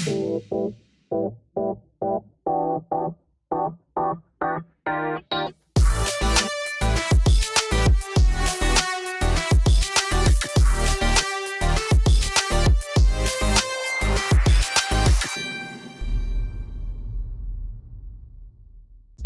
Hey,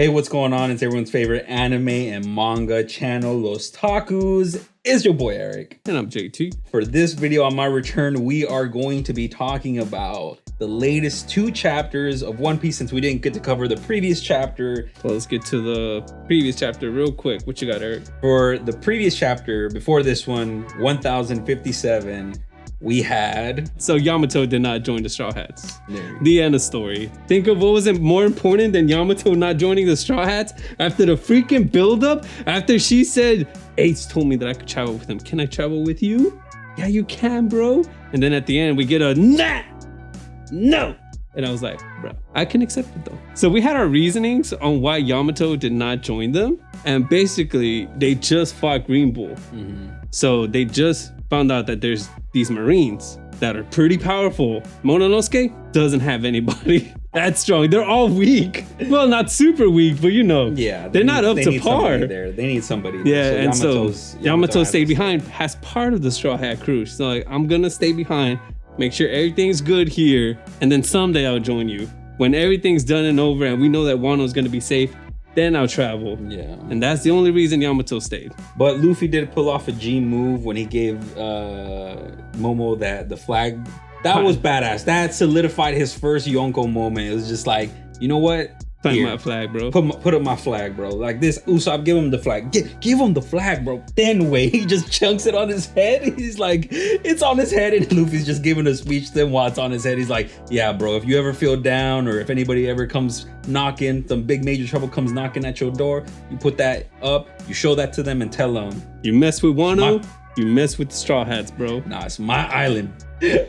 what's going on? It's everyone's favorite anime and manga channel, lOsTAKUS. It's your boy Eric. And I'm JT. For this video on my return, we are going to be talking about the latest 2 chapters of One Piece since we didn't get to cover the previous chapter. Well, let's get to the previous chapter real quick. What you got, Eric? For the previous chapter, before this one, 1057, we had... So Yamato did not join the Straw Hats. The end of story. Think of what was more important than Yamato not joining the Straw Hats after the freaking buildup? After she said, Ace told me that I could travel with him. Can I travel with you? Yeah, you can, bro. And then at the end, we get a nah, no. And I was like, bro, I can accept it though. So we had our reasonings on why Yamato did not join them. And basically, they just fought Green Bull. So they just found out that there's these Marines that are pretty powerful. Mononosuke doesn't have anybody that strong. They're all weak. Well, not super weak, but you know, yeah, they're not up to par. There. They need somebody. Yeah, so Yamato stayed behind as part of the Straw Hat crew. So like, I'm gonna stay behind, make sure everything's good here, and then someday I'll join you. When everything's done and over and we know that Wano's gonna be safe, then I'll travel. Yeah. And that's the only reason Yamato stayed. But Luffy did pull off a G move when he gave Momo the flag. That was badass. That solidified his first Yonko moment. It was just like, you know what? Plant my flag, bro. Put up my flag, bro. Like this, Usopp, give him the flag. Give him the flag, bro. Then wait, he just chunks it on his head. He's like, it's on his head, and Luffy's just giving a speech to him while it's on his head. He's like, yeah, bro, if you ever feel down or if anybody ever comes knocking, some big major trouble comes knocking at your door, you put that up, you show that to them and tell them. You mess with Wano, you mess with the Straw Hats, bro. Nah, it's my island.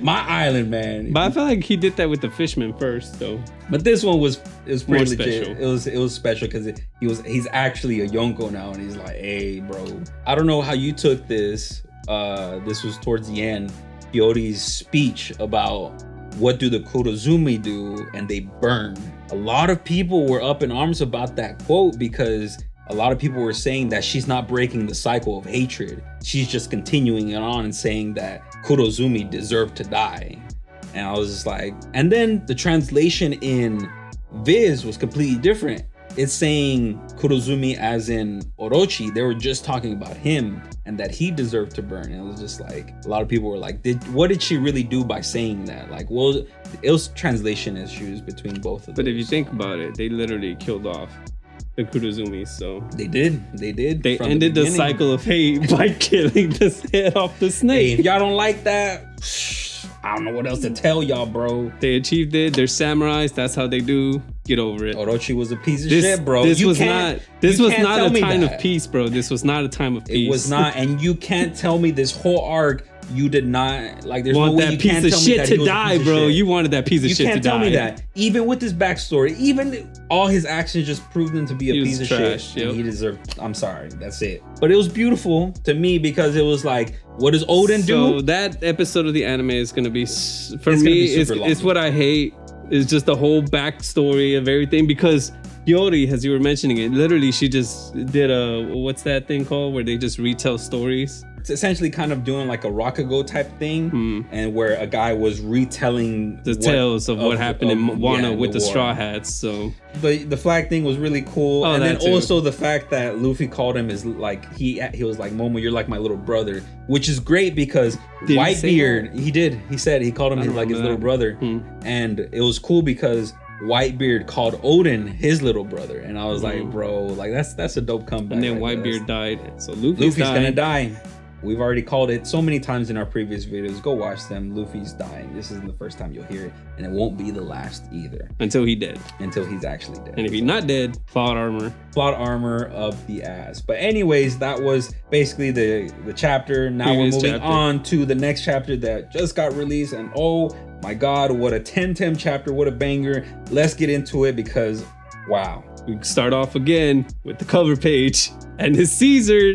My island, man. But I feel like he did that with the fishermen first, though. But this one was pretty more legit. Special. It was special because he's actually a Yonko now, and he's like, hey, bro. I don't know how you took this. This was towards the end. Hiyori's speech about what do the Kurozumi do, and they burn. A lot of people were up in arms about that quote because a lot of people were saying that she's not breaking the cycle of hatred. She's just continuing it on and saying that Kurozumi deserved to die. And I was just like, and then the translation in Viz was completely different. It's saying Kurozumi as in Orochi. They were just talking about him and that he deserved to burn. And it was just like, a lot of people were like, what did she really do by saying that? Like, well, it was translation issues between both of them. But if you think about it, they literally killed off the Kurozumi, so they did. They ended the cycle of hate by killing the head off the snake. Hey, if y'all don't like that, I don't know what else to tell y'all, bro. They achieved it. They're samurais. That's how they do. Get over it. Orochi was a piece of shit, bro. This was not a time of peace, bro. This was not a time of peace. It was not, and you can't tell me this whole arc. You did not like. There's no way that you piece can't of tell shit me that to die, bro. You wanted that piece of shit to die. You can't tell me that. Even with his backstory, even all his actions just proved him to be a piece of shit. Yep. He deserved. I'm sorry. That's it. But it was beautiful to me because it was like, what does Oden do? So that episode of the anime is gonna be for me. It's what I hate. Is just the whole backstory of everything because Hiyori, as you were mentioning it, literally she just did what's that thing called where they just retell stories? It's essentially kind of doing like a Rakugo type thing, and where a guy was retelling the tales of what happened in Wano with the Straw Hats. So the flag thing was really cool, and then also the fact that Luffy called him is like he was like, Momo, you're like my little brother, which is great because Whitebeard, he called him like his little brother, and it was cool because Whitebeard called Oden his little brother, and I was like, bro, like that's a dope comeback. And then Whitebeard died, so Luffy's gonna die. We've already called it so many times in our previous videos. Go watch them. Luffy's dying. This isn't the first time you'll hear it, and it won't be the last either. Until he's dead. Until he's actually dead. And if he's not dead, plot armor. Plot armor up the ass. But anyways, that was basically the chapter. Now we're moving on to the next chapter that just got released, and oh my god, what a 10-10 chapter, what a banger. Let's get into it because wow. We start off again with the cover page, and it's Caesar.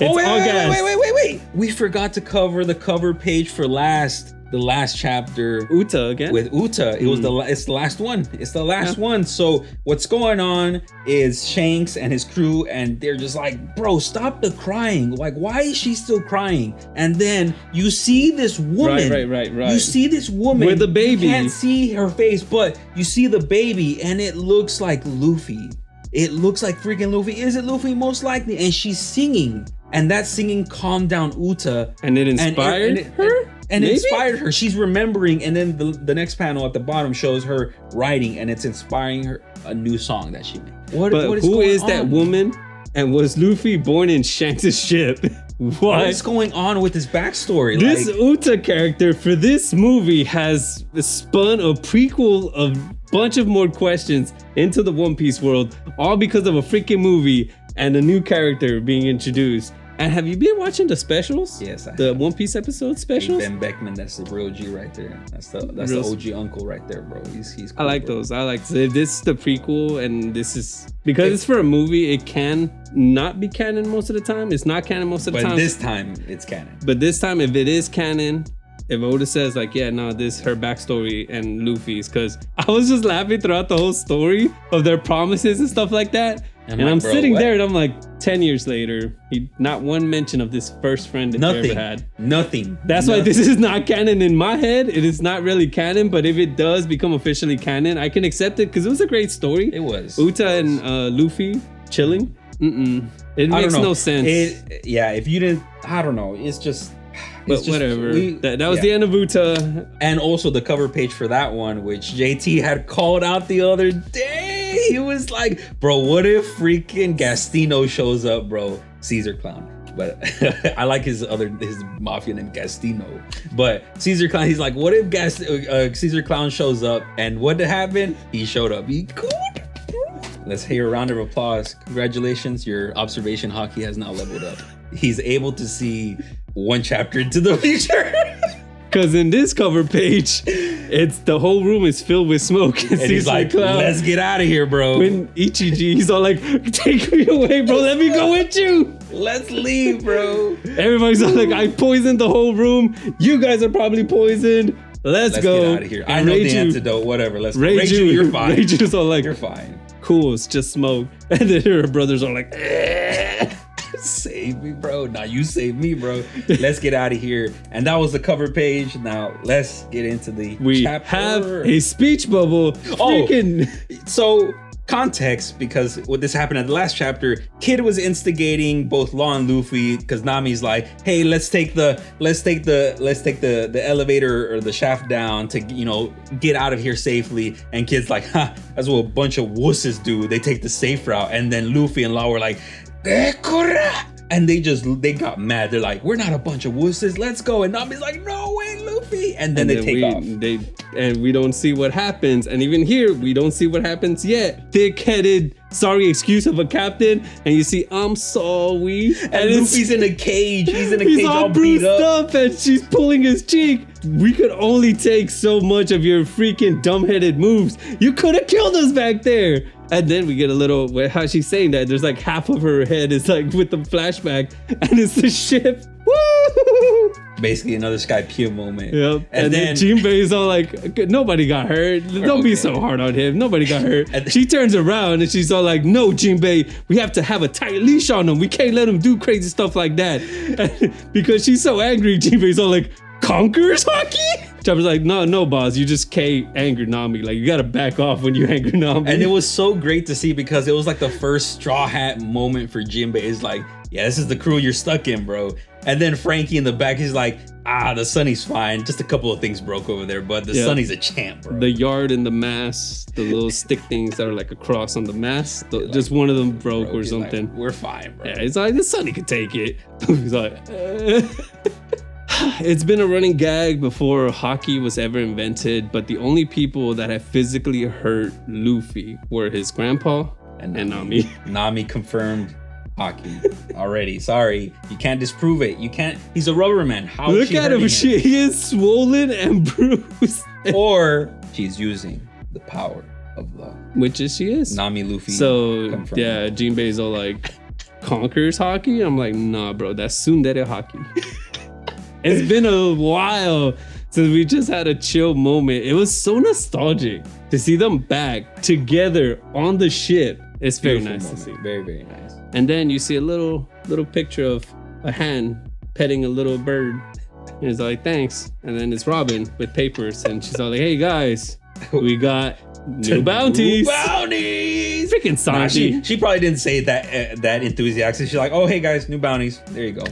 Wait. We forgot to cover the cover page for last. the last chapter Uta again with Uta. It was it's the last one. It's the last one. So what's going on is Shanks and his crew, and they're just like, bro, stop the crying. Like, why is she still crying? And then you see this woman. Right. You see this woman with the baby. You can't see her face, but you see the baby, and it looks like Luffy. It looks like freaking Luffy. Is it Luffy? Most likely. And she's singing, and that singing calmed down Uta, and it inspired her. And it inspired her. She's remembering, and then the next panel at the bottom shows her writing, and it's inspiring her a new song that she made. What is that woman? And was Luffy born in Shanks' ship? What is going on with his backstory? This Uta character for this movie has spun a prequel of bunch of more questions into the One Piece world, all because of a freaking movie and a new character being introduced. And have you been watching the specials? Yes, I have. The One Piece episode specials? Ben Beckman, that's the real G right there. That's the OG uncle right there, bro. He's cool, I like those. I like this is the prequel, and this is because it's for a movie. It can not be canon most of the time. It's not canon most of the time. But this time, it's canon. But this time, if it is canon, if Oda says like, yeah, no, this her backstory and Luffy's, because I was just laughing throughout the whole story of their promises and stuff like that. And I'm sitting there and I'm like, 10 years later, not one mention of this first friend that they ever had. Nothing. That's why this is not canon in my head. It is not really canon, but if it does become officially canon, I can accept it because it was a great story. It was. Uta and Luffy chilling. It makes no sense. If you didn't, I don't know. It's just... But whatever. That was the end of Uta. And also the cover page for that one, which JT had called out the other day. He was like, bro, what if freaking Gastino shows up, bro? Caesar Clown. But I like his mafia name, Gastino. But Caesar Clown, he's like, what if Caesar Clown shows up? And what happened? He showed up. He cool. Let's hear a round of applause. Congratulations, your observation hockey has now leveled up. He's able to see one chapter into the future. Because in this cover page, it's the whole room is filled with smoke. And he's like, let's get out of here, bro. When Ichiji, he's all like, take me away, bro. Let me go with you. Let's leave, bro. Everybody's all like, I poisoned the whole room. You guys are probably poisoned. Let's go. Get out of here. I know the antidote. Whatever. Let's go. Reiju, you're fine. Reiju's all like, you're fine. Cool, it's just smoke. And then her brothers are like, save me, bro. Now you save me, bro. Let's get out of here. And that was the cover page. Now let's get into the chapter. Have a speech bubble. So context, because what this happened at the last chapter, Kid was instigating both Law and Luffy because Nami's like, hey, let's take the elevator or the shaft down to, get out of here safely. And Kid's like, that's what a bunch of wusses do. They take the safe route. And then Luffy and Law were like, and they got mad. They're like, we're not a bunch of wusses. Let's go. And Nami's like, no way, Luffy. And then they take off. And we don't see what happens. And even here, we don't see what happens yet. Thick-headed, sorry excuse of a captain. And you see, I'm sorry. And Luffy's in a cage. He's in a cage all bruised up. And she's pulling his cheek. We could only take so much of your freaking dumb-headed moves. You could have killed us back there. And then we get a little, how she's saying that, there's like half of her head is like with the flashback, and it's the ship. Woo! Basically another Skypiea moment. Yep. And then Jinbei's all like, nobody got hurt. Don't be so hard on him. Nobody got hurt. And she turns around and she's all like, no, Jinbei, we have to have a tight leash on him. We can't let him do crazy stuff like that. And because she's so angry, Jinbei's all like, Conquerors hockey? Chopper's like, no, boss, you just can't anger Nami. Like, you gotta back off when you anger Nami. And it was so great to see because it was like the first Straw Hat moment for Jinbei. It's like, yeah, this is the crew you're stuck in, bro. And then Frankie in the back, he's like, the Sunny's fine. Just a couple of things broke over there, but the Sunny's a champ, bro. The yard and the mast, the little stick things that are like a cross on the mast, just one of them broke or something. Like, we're fine, bro. Yeah, it's like, the Sunny could take it. He's like, It's been a running gag before hockey was ever invented, but the only people that have physically hurt Luffy were his grandpa and Nami. Nami confirmed hockey already. Sorry, you can't disprove it. You can't. He's a rubber man. How look at him? He is swollen and bruised. Or she's using the power of love, which is she is. Nami Luffy. So yeah, Jinbei's all like conquers hockey. I'm like, nah, bro, that's tsundere hockey. It's been a while So we just had a chill moment. It was so nostalgic to see them back together on the ship. It's very nice to see. Very, very nice. And then you see a little picture of a hen petting a little bird. And it's like, thanks. And then it's Robin with papers. And she's all like, hey guys, we got new bounties. New bounties. Freaking Sanji. Nah, she probably didn't say that enthusiastic. She's like, oh, hey guys, new bounties. There you go.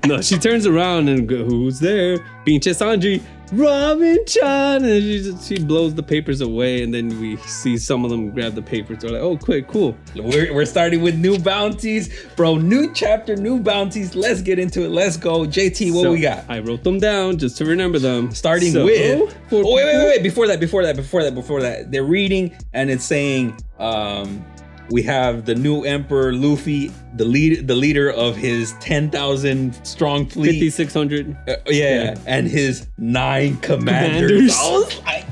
No, she turns around and goes, who's there? Pinche Sanji. Robin-chan. And she blows the papers away. And then we see some of them grab the papers. They're like, oh, quick, cool. We're starting with new bounties. Bro, new chapter, new bounties. Let's get into it. Let's go. JT, what we got? I wrote them down just to remember them. Starting with... wait. Before that. They're reading and it's saying... we have the new Emperor Luffy, the leader of his 10,000 strong fleet, 5,600. And his 9 commanders. I was like,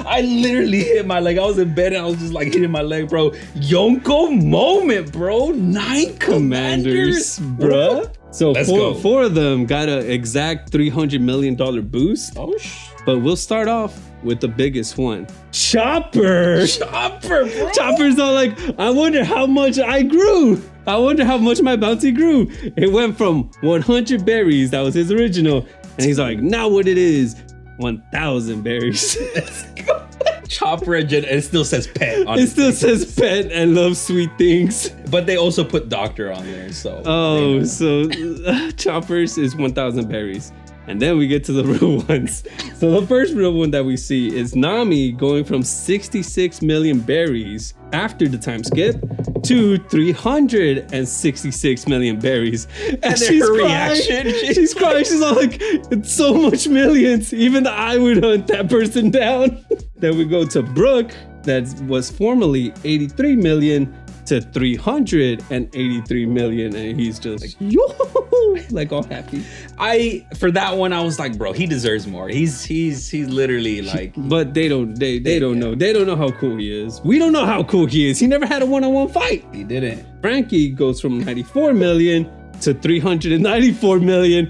I literally hit my leg. I was in bed and I was just like hitting my leg, bro. Yonko moment, bro. 9 commanders, bruh. So four of them got an exact $300 million boost. Oh, but we'll start off with the biggest one. Chopper, bro. Chopper's all like, I wonder how much I grew. I wonder how much my bounty grew. It went from 100 berries, that was his original. And he's like, now what it is, 1,000 berries. Chopper and it still says pet on it. Still says pet and loves sweet things. But they also put doctor on there, so. Oh, so Chopper's is 1,000 berries. And then we get to the real ones. So the first real one that we see is Nami going from 66 million berries after the time skip to 366 million berries. And she's her crying. reaction. She's crying. She's all like, it's so much millions. Even I would hunt that person down. Then we go to Brook, that was formerly 83 million to 383 million, and he's just like, yo, like all happy. For that one, I was like, bro, he deserves more. He's literally like. But they don't know. They don't know how cool he is. We don't know how cool he is. He never had a one-on-one fight. He didn't. Frankie goes from 94 million to 394 million.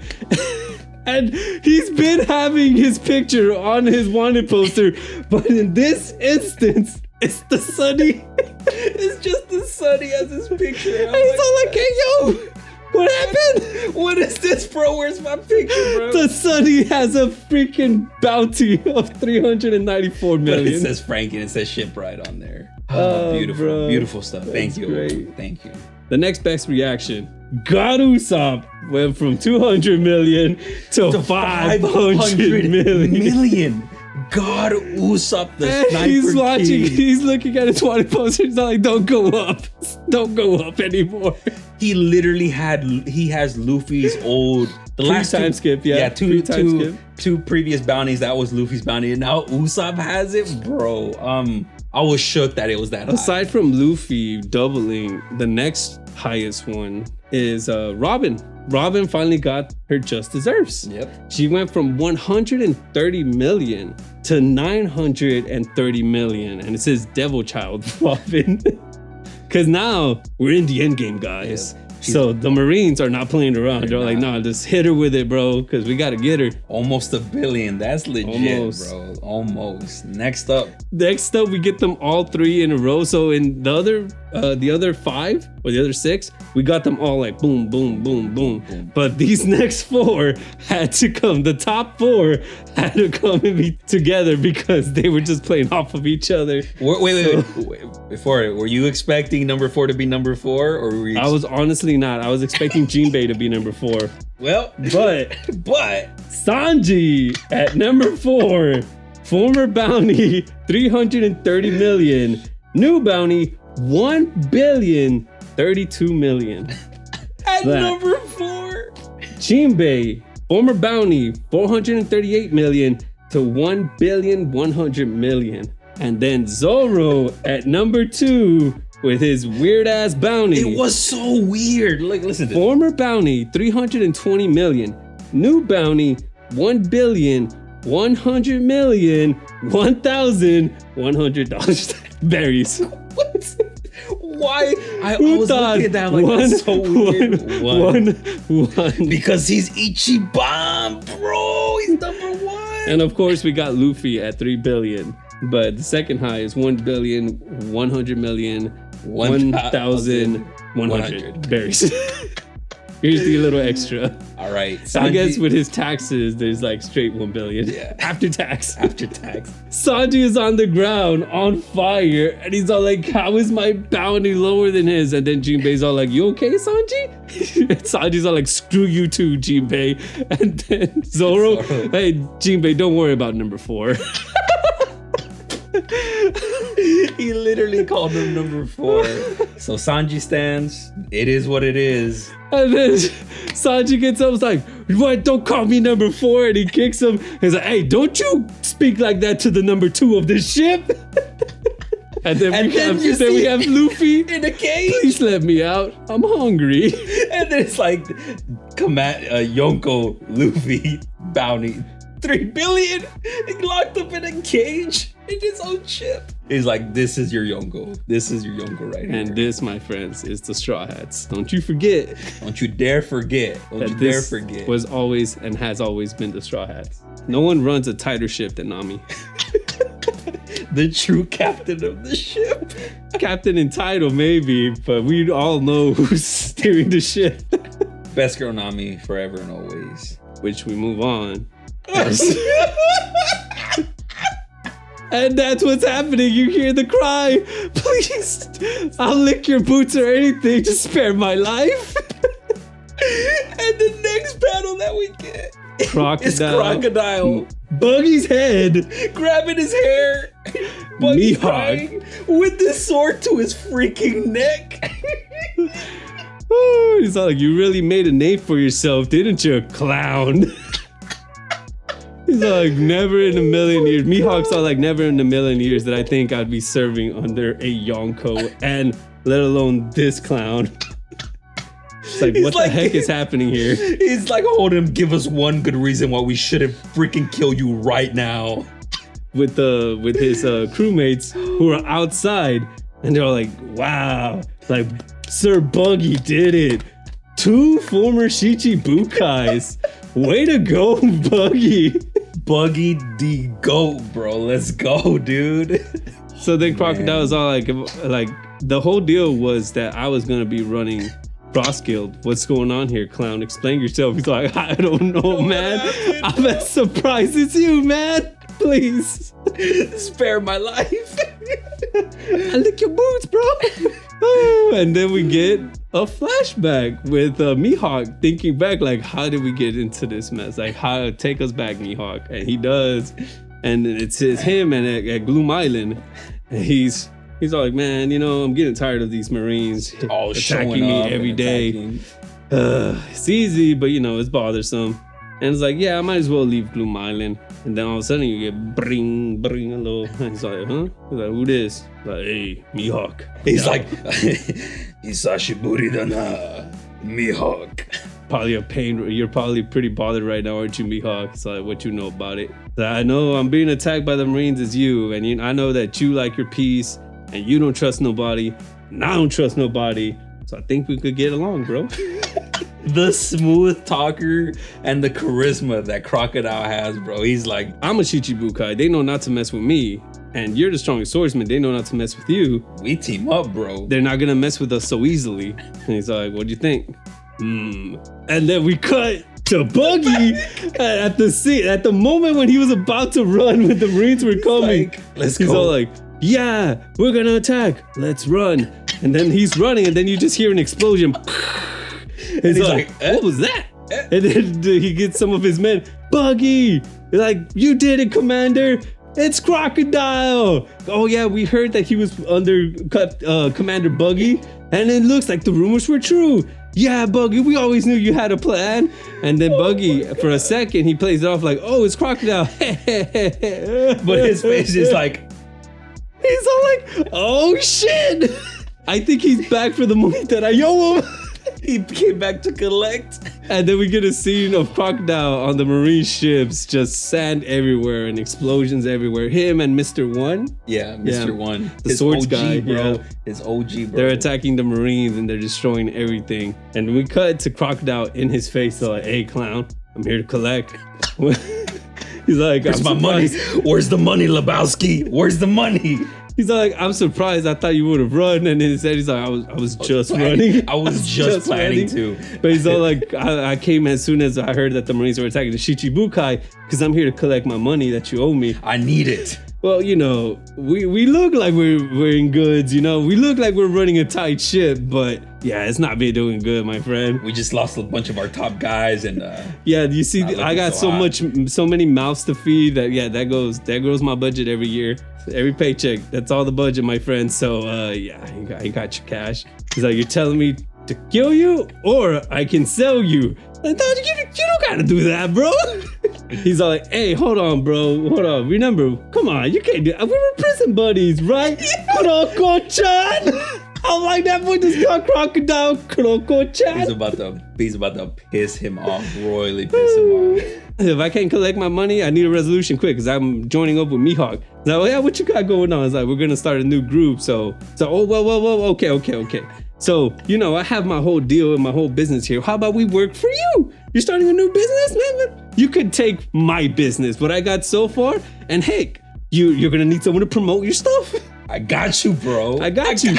And he's been having his picture on his wanted poster, but in this instance, it's the Sunny. It's just the Sunny as his picture. And he's all like, hey, yo, what happened? What is this, bro? Where's my picture, bro? The Sunny has a freaking bounty of 394 million. But it says Frankie and it says shipwright on there. Oh, beautiful, bro. Beautiful stuff. Thank you. Great. Thank you. The next best reaction. God Usopp went from 200 million to 500 million. God Usopp, the sniper he's watching. king. He's looking at his wanted poster. He's like, "Don't go up. Don't go up anymore." He literally has Luffy's old last time skip. Yeah, two previous bounties. That was Luffy's bounty, and now Usopp has it, bro. I was shook that it was that high. Aside from Luffy doubling, the next highest one is Robin. Robin finally got her just deserves. Yep. She went from 130 million to 930 million. And it says Devil Child Robin. Because now we're in the end game, guys. Yep. So the Marines are not playing around. They're like, nah, just hit her with it, bro, because we got to get her. Almost $1 billion. That's legit, bro. Almost. Next up, we get them all 3 in a row. So in the other 5 or the other 6, we got them all like boom, boom, boom, boom. But these next 4 had to come. The top 4 had to come and be together because they were just playing off of each other. Wait. Before, were you expecting number 4 to be number 4, or were you? I was honestly not. I was expecting Jinbei to be number 4. Well, but Sanji at number 4, former bounty 330 million, new bounty 1,032 million. At number 4, Jinbei, former bounty 438 million to 1,100 million. And then Zorro at number 2 with his weird ass bounty. It was so weird. Like, listen to former bounty 320 million, new bounty 1,100,000,000, $1,100 berries. What? Why? I was looking at that like, that's so weird. One. Because he's Ichiban, bro. He's number 1. And of course, we got Luffy at 3 billion. But the second high is 1,100,000,100 berries. Here's the little extra. All right. I Sanji, guess with his taxes, there's like straight 1 billion. Yeah. After tax. after tax. Sanji is on the ground on fire, and he's all like, how is my bounty lower than his? And then Jinbei's all like, you okay, Sanji? Sanji's all like, screw you too, Jinbei. And then Zorro, hey, Jinbei, don't worry about number 4. He literally called him number 4. So Sanji stands. It is what it is. And then Sanji gets up, was like, what, don't call me number 4. And he kicks him. He's like, hey, don't you speak like that to the number 2 of this ship. And then we have Luffy in a cage. Please let me out. I'm hungry. And then it's like Yonko Luffy bounty 3 billion. He locked up in a cage in his own ship. He's like, this is your Yonko. This is your Yonko right here. And this, my friends, is the Straw Hats. Don't you forget. Don't you dare forget. Don't you dare forget. Was always and has always been the Straw Hats. No one runs a tighter ship than Nami. The true captain of the ship. Captain in title, maybe, but we all know who's steering the ship. Best girl Nami forever and always. Which we move on. And that's what's happening. You hear the cry. Please, I'll lick your boots or anything. Just spare my life. And the next battle that we get is Crocodile. Buggy's head. Grabbing his hair. Buggy crying with the sword to his freaking neck. Oh, he's all like, you really made a name for yourself, didn't you, clown? He's like, never in a million years. Mihawk's all like, never in a million years that I think I'd be serving under a Yonko, and let alone this clown. It's like, what the heck is happening here? He's like, hold him, give us one good reason why we shouldn't freaking kill you right now. With his crewmates who are outside, and they're all like, wow, like, Sir Buggy did it. 2 former Shichibukais. Way to go, Buggy. Buggy the GOAT, bro. Let's go, dude. So then Crocodile is all like the whole deal was that I was gonna be running Cross Guild. What's going on here, clown? Explain yourself. He's like, I don't know, man. I'm as surprised as you, man. Please. Spare my life. I lick your boots, bro. And then we get a flashback with Mihawk thinking back, like, how did we get into this mess? Like, how take us back, Mihawk? And he does. And it's him and at Gloom Island. And he's all like, man, you know, I'm getting tired of these Marines all attacking me every day. It's easy, but you know, it's bothersome. And it's like, yeah, I might as well leave Gloom Island. And then all of a sudden you get bring a little. And he's like, huh? He's like, who this? Like, hey, Mihawk. He's like, Isashiburi dana, Mihawk. Probably a pain. You're probably pretty bothered right now, aren't you, Mihawk? It's like, what you know about it? So I know I'm being attacked by the Marines as you. And I know that you like your peace and you don't trust nobody. And I don't trust nobody. So I think we could get along, bro. The smooth talker and the charisma that Crocodile has, bro. He's like, I'm a Shichibukai. They know not to mess with me. And you're the strongest swordsman. They know not to mess with you. We team up, bro. They're not gonna mess with us so easily. And he's like, what do you think? And then we cut to Buggy at the moment when he was about to run when the Marines were coming. Like, let's he's go. all like, yeah, we're gonna attack. Let's run. And then he's running, and then you just hear an explosion. And he's like, what was that? And then he gets some of his men. Buggy! They're like, you did it, Commander. It's Crocodile. Oh yeah, we heard that he was under Commander Buggy, and it looks like the rumors were true. Yeah, Buggy, we always knew you had a plan. And then Buggy, for a second, he plays it off like, oh, it's Crocodile. But his face is like, he's all like, oh shit. I think he's back for the money that I owe him. He came back to collect. And then we get a scene of Crocodile on the Marine ships, just sand everywhere and explosions everywhere. Him and Mr. One. Yeah, Mr. One. The swords OG, guy, bro. yeah. His OG, bro. They're attacking the Marines and they're destroying everything. And we cut to Crocodile in his face, so like, hey, clown, I'm here to collect. He's like, where's my money? Where's the money, Lebowski? Where's the money? He's like, I'm surprised. I thought you would have run. And instead, he's like, I was just running. I was just planning to. But he's all like, I came as soon as I heard that the Marines were attacking the Shichibukai because I'm here to collect my money that you owe me. I need it. Well, you know, we look like we're in goods, you know. We look like we're running a tight ship, but yeah, it's not been doing good, my friend. We just lost a bunch of our top guys, and yeah, you see, I got so many mouths to feed that that grows my budget every year, every paycheck. That's all the budget, my friend. So yeah, I got your cash. He's like, you're telling me to kill you, or I can sell you. I thought you don't gotta do that, bro. He's all like, hey, hold on, bro. Hold on. Remember, come on, you can't do that. We were prison buddies, right? Kroko-chan. I like that boy just got crocodile. Kroko-chan. He's about to piss him off, royally piss him off. If I can't collect my money, I need a resolution quick because I'm joining up with Mihawk. He's like, yeah, what you got going on? It's like, we're gonna start a new group. So oh, well, okay. So, you know, I have my whole deal and my whole business here. How about we work for you? You're starting a new business, man? You could take my business, what I got so far, and hey, you're gonna need someone to promote your stuff. I got you, bro. I got you.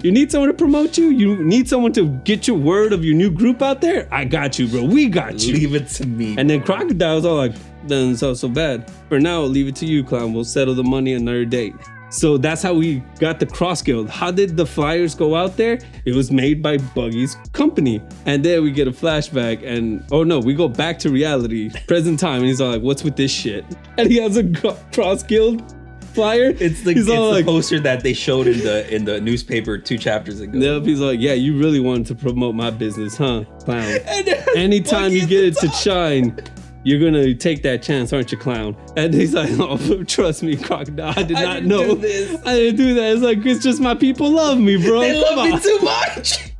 You need someone to promote you? You need someone to get your word of your new group out there? I got you, bro. We got you. Leave it to me. And then Crocodile's all like, doesn't sound so bad. For now, I'll leave it to you, clown. We'll settle the money another date. So that's how we got the Cross Guild. How did the flyers go out there? It was made by Buggy's company. And then we get a flashback and, oh no, we go back to reality, present time. And he's all like, what's with this shit? And he has a Cross Guild flyer. It's the poster that they showed in the newspaper 2 chapters ago. Yep, he's like, yeah, you really wanted to promote my business, huh, clown? Anytime you get it to shine, you're gonna take that chance, aren't you, clown? And he's like, oh, trust me, Crocodile, I did not know. I didn't do that. It's like, it's just my people love me, bro. They love me too much.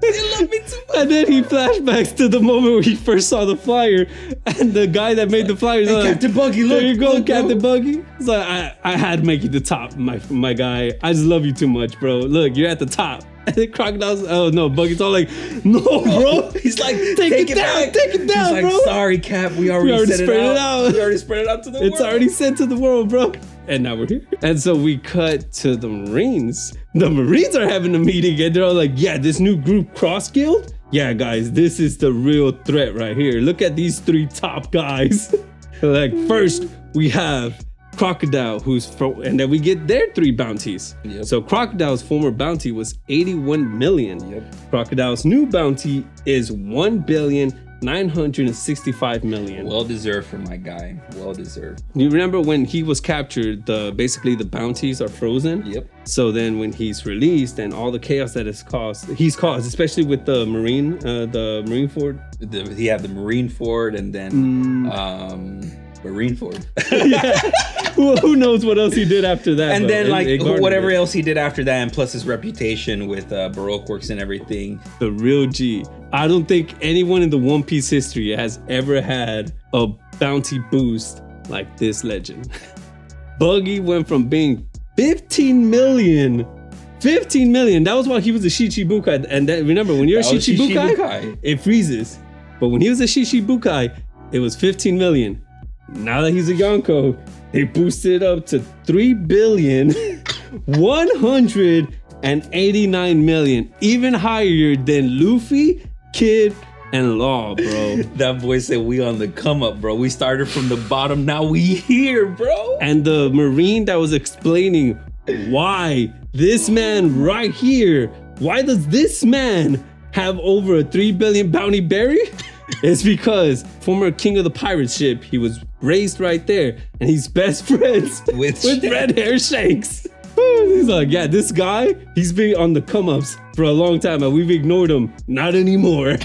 They love me too much. And then he flashbacks to the moment where he first saw the flyer, and the guy that made the flyer is hey, like, Captain Buggy, look. There you go, look, Captain Buggy. It's like, I had to make you the top, my guy. I just love you too much, bro. Look, you're at the top. And then Crocodile's, oh no, Buggy's all like, no, bro. He's like, take it down, He's bro. like, sorry, Cap, we already spread it out. We already spread it out to the world. It's already sent to the world, bro. And now we're here. And so we cut to the Marines. The Marines are having a meeting and they're all like, yeah, this new group, Cross Guild? Yeah, guys, this is the real threat right here. Look at these 3 top guys. Like, first, we have Crocodile, and then we get their 3 bounties. Yep. So Crocodile's former bounty was 81 million. Yep. Crocodile's new bounty is 1,965 million. Well deserved for my guy. Well deserved. You remember when he was captured, basically the bounties are frozen? Yep. So then when he's released and all the chaos that he's caused, especially with the Marine Ford. He had the Marine Ford and then Marine Ford. Yeah. Who knows what else he did after that? And then whatever else he did after that, and plus his reputation with Baroque Works and everything. The real G. I don't think anyone in the One Piece history has ever had a bounty boost like this legend. Buggy went from being 15 million. That was while he was a Shichibukai. And then, remember, when you're a Shichibukai, it freezes. But when he was a Shichibukai, it was 15 million. Now that he's a Yonko, they boosted it up to 3,189 million, even higher than Luffy, Kid, and Law, bro. That boy said we on the come up, bro. We started from the bottom, now we here, bro. And the Marine that was explaining why this man right here, why does this man have over a 3 billion bounty berry? It's because former king of the pirate ship, he was raised right there, and he's best friends with red hair Shanks. He's like, yeah, this guy, he's been on the come-ups for a long time, and we've ignored him. Not anymore.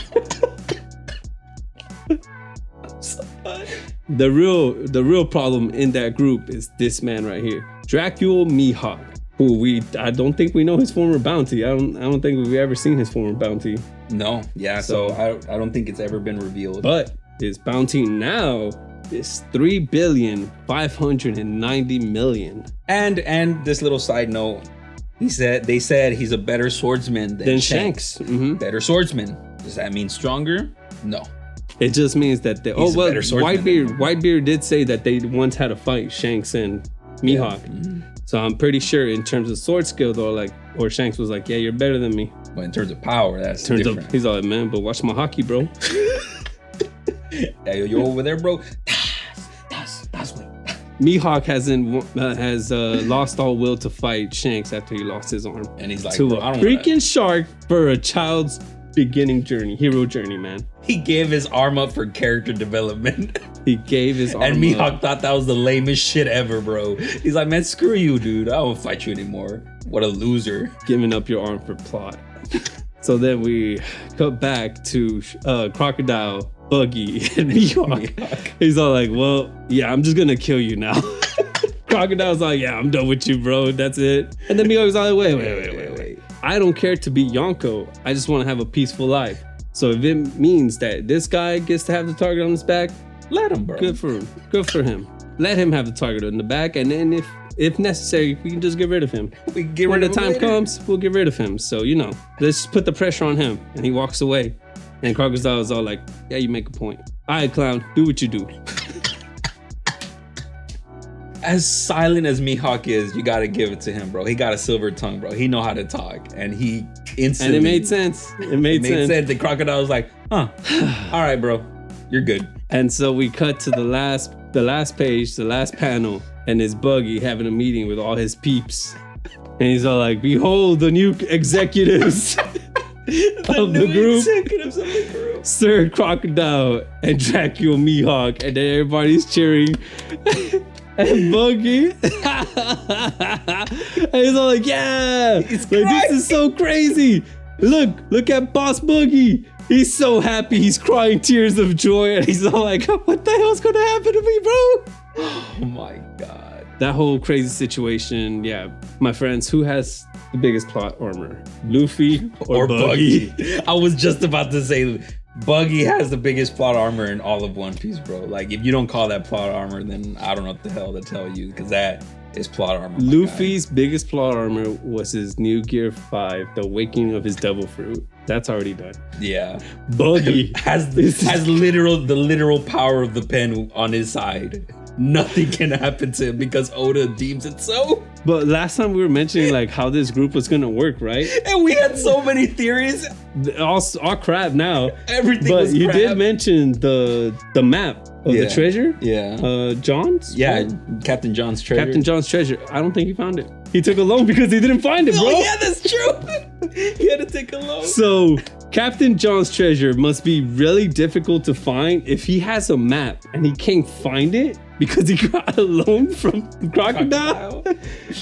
The real problem in that group is this man right here, Dracula Mihawk, who I don't think we know his former bounty. I don't think we've ever seen his former bounty. No, yeah, so I don't think it's ever been revealed. But his bounty now is 3,590 million. And this little side note, they said he's a better swordsman than Shanks. Mm-hmm. Better swordsman. Does that mean stronger? No. It just means that they. He's a better swordsman. Whitebeard did say that they once had a fight, Shanks and Mihawk. Yeah. Mm-hmm. So I'm pretty sure in terms of sword skill, though, like, or Shanks was like, yeah, you're better than me. But in terms of power, that's different. He's all like, man, but watch my hockey, bro. Hey, you over there, bro? That's what. Mihawk has lost all will to fight Shanks after he lost his arm. And he's like, to bro, a freaking shark for a child's beginning journey, hero journey, man. He gave his arm up for character development. He gave his arm and Mihawk up. thought that was the lamest shit ever, bro. He's like, man, screw you, dude. I won't fight you anymore. What a loser. Giving up your arm for plot. So then we cut back to Crocodile, Buggy, and Mihawk. He's all like, well, yeah, I'm just gonna kill you now. Crocodile's like, yeah, I'm done with you, bro. That's it. And then Mihawk's like, wait. I don't care to be Yonko. I just want to have a peaceful life. So if it means that this guy gets to have the target on his back, let him, bro. Good for him. Good for him. Let him have the target on the back, and then if necessary, we can just get rid of him. We can get when rid the of him time later. comes, we'll get rid of him. So let's just put the pressure on him. And he walks away. And Crocodile is all like, yeah, you make a point. All right, clown, do what you do. As silent as Mihawk is, you gotta give it to him, bro. He got a silver tongue, bro. He know how to talk, and he instantly. And it made sense. It made sense. The Crocodile was like, huh, all right, bro, you're good. And so we cut to the last page, the last panel, and it's Buggy having a meeting with all his peeps. And he's all like, behold the new executives of the group. Sir Crocodile and Dracula Mihawk. And then everybody's cheering. And Buggy. And he's all like, yeah. Like, this is so crazy. Look at Boss Buggy. He's so happy. He's crying tears of joy. And he's all like, what the hell's going to happen to me, bro? Oh my God. That whole crazy situation. Yeah. My friends, who has the biggest plot armor? Luffy or Buggy? I was just about to say Buggy has the biggest plot armor in all of One Piece, bro. Like, if you don't call that plot armor, then I don't know what the hell to tell you, because that is plot armor. Luffy's biggest plot armor was his New Gear 5, the Awakening of his Devil Fruit. That's already done. Yeah. Buggy has the literal power of the pen on his side. Nothing can happen to him because Oda deems it so. But last time we were mentioning like how this group was gonna work, right? And we had so many theories. All crap now. Everything but was you crap. did mention the map of the treasure. Yeah. John's? Yeah, what? Captain John's treasure. Captain John's treasure. I don't think he found it. He took a loan because he didn't find it, bro. Oh, yeah, that's true. He had to take a loan. So Captain John's treasure must be really difficult to find if he has a map and he can't find it because he got a loan from Crocodile.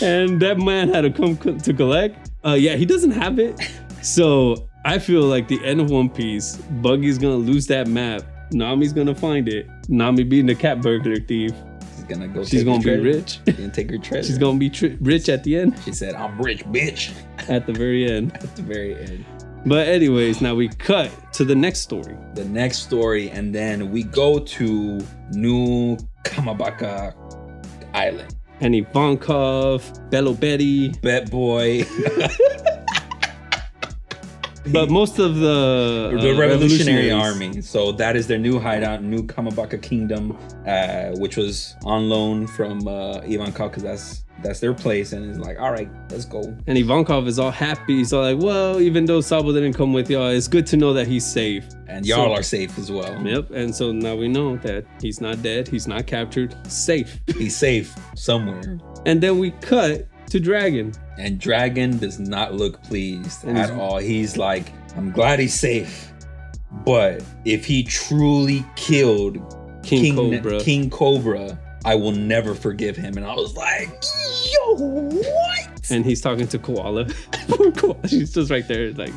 And that man had to come to collect. Yeah, he doesn't have it. So I feel like the end of One Piece, Buggy's gonna lose that map. Nami's gonna find it. Nami being the cat burglar thief. She's gonna be rich. She's gonna take her treasure. She's gonna be rich at the end. She said, I'm rich, bitch. At the very end. At the very end. But anyways, now we cut to the next story. The next story, and then we go to New Kamabaka Island. And Ivankov, Bello Betty, Bet Boy. But most of the Revolutionary Army. So that is their new hideout, New Kamabaka Kingdom, which was on loan from Ivankov, because that's their place. And it's like, all right, let's go. And Ivankov is all happy. He's all like, well, even though Sabo didn't come with y'all, it's good to know that he's safe. And y'all are safe as well. Yep. And so now we know that he's not dead. He's not captured. Safe. He's safe somewhere. And then we cut to Dragon. And Dragon does not look pleased at all. He's like, I'm glad he's safe. But if he truly killed King Cobra, I will never forgive him. And I was like, yo, what? And he's talking to Koala. She's just right there. Like,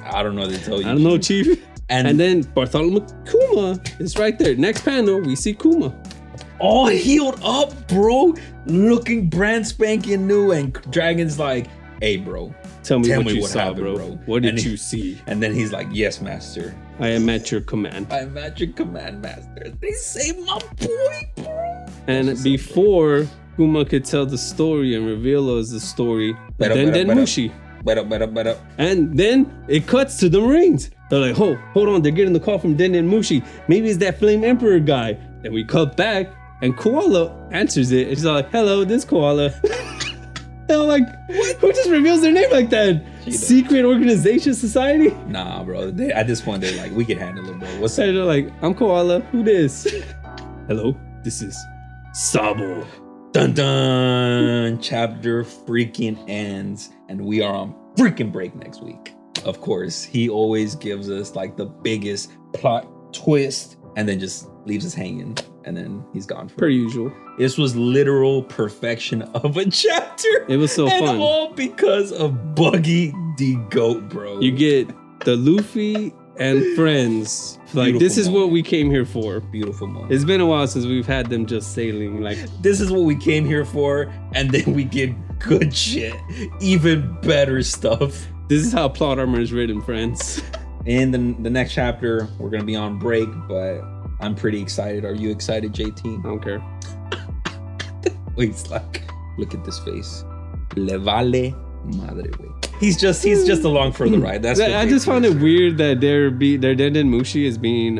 I don't know what to tell you. I don't know, Chief. And then Bartholomew Kuma is right there. Next panel, we see Kuma. All healed up, bro. Looking brand spanking new. And Dragon's like, hey, bro. Tell me what you saw, bro. What did you see? And then he's like, yes, master. I am at your command. I am at your command, master. They saved my boy, bro. And before Kuma could tell the story and reveal us the story, then Mushi. But And then it cuts to the Marines. They're like, oh, hold on, they're getting the call from Den and Mushi. Maybe it's that Flame Emperor guy. Then we cut back and Koala answers it. And she's like, hello, this Koala. And I'm like, what? Who just reveals their name like that? Secret organization society? Nah, bro. At this point, they're like, we can handle it, bro. What's up? They're like, I'm Koala. Who this? Hello, this is Sabo. Dun dun. Chapter freaking ends, and we are on freaking break next week. Of course, he always gives us like the biggest plot twist, and then just leaves us hanging, and then he's gone. Per usual. This was literal perfection of a chapter. It was so fun. And all because of Buggy the GOAT, bro. You get the Luffy and friends. Like, beautiful this is moment. What we came here for. Beautiful moment. It's been a while since we've had them just sailing. Like, this is what we came here for, and then we get good shit. Even better stuff. This is how plot armor is written, friends. In the next chapter, we're going to be on break, but I'm pretty excited. Are you excited, JT? I don't care. Wait, it's like, look at this face. Le vale madre, wait. He's just along for the ride. That's I just found it weird that their Den and Mushi is being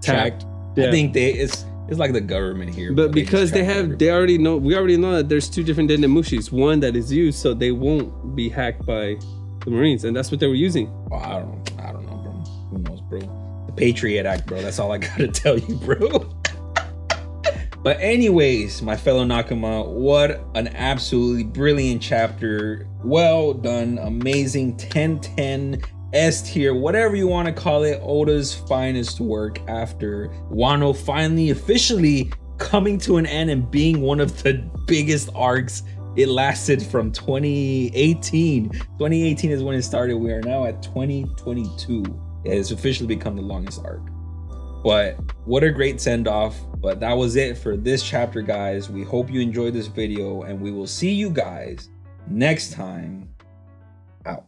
tracked. Yeah. I think it's like the government here. But because we already know that there's two different Den and Mushis. One that is used so they won't be hacked by the Marines, and that's what they were using. Oh, I don't know, bro. Who knows, bro? The Patriot Act, bro. That's all I gotta tell you, bro. But anyways, my fellow Nakama, what an absolutely brilliant chapter. Well done, amazing, 10/10, S tier, whatever you want to call it. Oda's finest work after Wano finally officially coming to an end and being one of the biggest arcs. It lasted from 2018. 2018 is when it started. We are now at 2022. It has officially become the longest arc. But what a great send-off. But that was it for this chapter, guys. We hope you enjoyed this video, and we will see you guys next time. Out.